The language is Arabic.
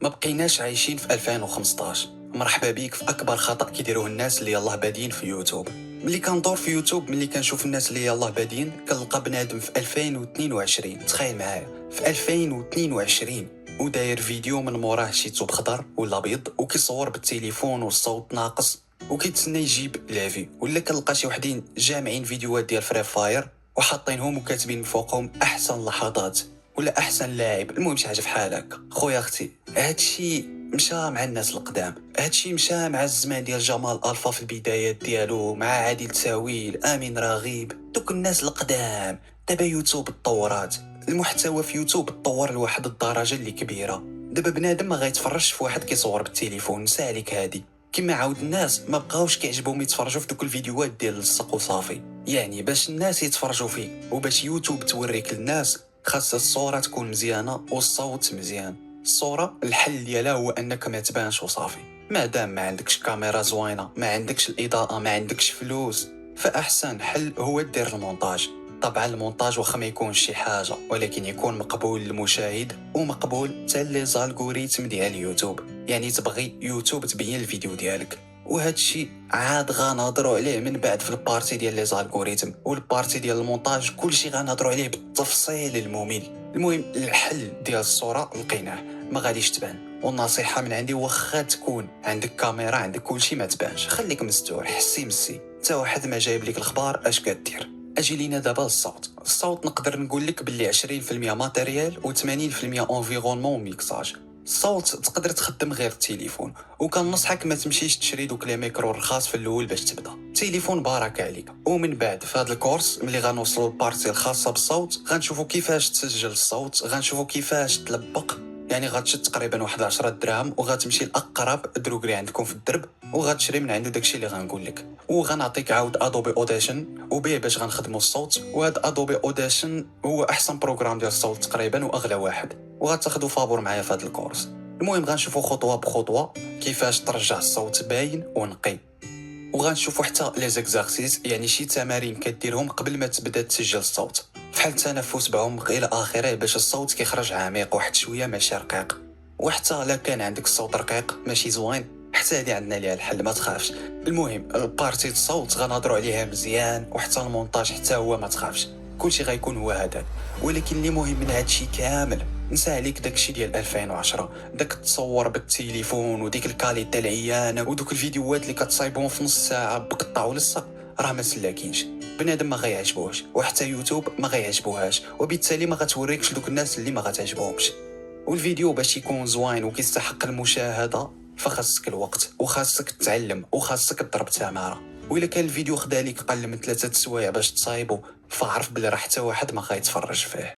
ما بقيناش عايشين في 2015. مرحبا بيك في اكبر خطا كيديروه الناس اللي يلاه بادين في يوتيوب. ملي كندور في يوتيوب، ملي كنشوف الناس اللي يلاه بادين، كنلقى بنادم في 2022. تخيل معايا في 2022 وداير فيديو من موراه شي توب خضر ولا ابيض، وكيصور بالتليفون والصوت ناقص وكيتسنى يجيب لافي. ولا كنلقى شي وحدين جامعين فيديوهات ديال فري فاير وحاطينهم وكاتبين من فوقهم احسن لحظات ولا احسن لاعب، المهم شي حاجه بحال هكا. خويا اختي، هادشي مشى مع الناس القدام، هادشي مشى مع الزمان ديال جمال الفا في البدايات ديالو، مع عادل تاويل، امين رغيب، دوك الناس القدام. دابا يوتيوب تطورات، المحتوى في يوتيوب تطور لواحد الدرجه اللي كبيره. دابا بنادم ما غيتفرجش في واحد كيصور بالتليفون، سالك هادي. كما عاود الناس ما بقاوش كيعجبهم يتفرجوا في دوك الفيديوهات ديال الصق وصافي. يعني باش الناس يتفرجوا فيه وباش يوتيوب توريك للناس، خاص الصورة تكون مزيانة والصوت مزيان. الصورة الحل ديالها هو انك ما تبانش وصافي. مادام ما عندكش كاميرا زوينة، ما عندكش الإضاءة، ما عندكش فلوس، فأحسن حل هو دير المونتاج. طبعا المونتاج واخا ما يكونش شي حاجة، ولكن يكون مقبول للمشاهد ومقبول حتى لي زالغوريتم ديال يوتيوب. يعني تبغي يوتيوب تبين الفيديو ديالك. وهادشي عاد غنهضروا عليه من بعد في البارتي ديال لي زالغوريتم والبارتي ديال المونتاج. كلشي غنهضروا عليه بالتفصيل الممل. المهم الحل ديال الصورة لقيناه، ما غاديش تبان. والنصيحة من عندي، واخا تكون عندك كاميرا عندك كلشي ما تبانش، خليك مستور، حسي مسي، تا واحد ما جايب لك الخبار اش كدير. اجي لينا دابا الصوت نقدر نقول لك باللي 20% ماتيريال و80% انفيرونمون ميكساج. الصوت تقدر تخدم غير التليفون، وكنصحك ما تمشيش تشري دوك لي ميكرو رخاص في الاول باش تبدا. التليفون بارك عليك. ومن بعد في هذا الكورس ملي غنوصلوا للبارتي الخاصه بالصوت، غنشوفوا كيفاش تسجل الصوت، غنشوفوا كيفاش تلبق. يعني غتشد تقريبا واحد 10 دراهم وغتمشي لاقرب دروغري عندكم في الدرب وغتشري من عنده داكشي اللي غنقول لك. وغنعطيك عاود ادوبي اوديشن وبيه باش غنخدموا الصوت. وهذا ادوبي اوديشن هو احسن بروغرام ديال الصوت تقريبا واغلى واحد، وغتاخذوا فابور معايا في هذا الكورس. المهم غنشوفوا خطوه بخطوه كيفاش ترجع الصوت باين ونقي، وغنشوفوا حتى لي زيكزارسيس، يعني شي تمارين كديرهم قبل ما تبدا تسجل الصوت، بحال التنفس بعمق الى اخره، باش الصوت كيخرج عميق واحد شويه ماشي رقيق. وحتى الا كان عندك الصوت رقيق ماشي زوين، حتى هذه عندنا ليها الحل، ما تخافش. المهم البارتي الصوت غنهضروا عليها مزيان، وحتى المونتاج حتى هو ما تخافش، كلشي غيكون هو هذاك. ولكن اللي مهم من هادشي كامل، نسى عليك داكشي ديال 2010، داك تصور بالتليفون وديك الكاليتي العيانه ودوك الفيديوهات اللي كتصايبهم في نص ساعه بقطع ولصق، راه ما سلاكينش. بنادم ما غيعجبوش، وحتى يوتيوب ما غيعجبوهاش، وبالتالي ما غتوريكش دوك الناس اللي ما غتعجبهمش. والفيديو باش يكون زوين وكيستحق المشاهده فخاصك الوقت، وخاصك تتعلم، وخاصك تضرب تماره. وإلا كان الفيديو خدا ليك قل من 3 سوايع باش تصايبو، فعرف بلي راه حتى واحد ما غيتفرج فيه.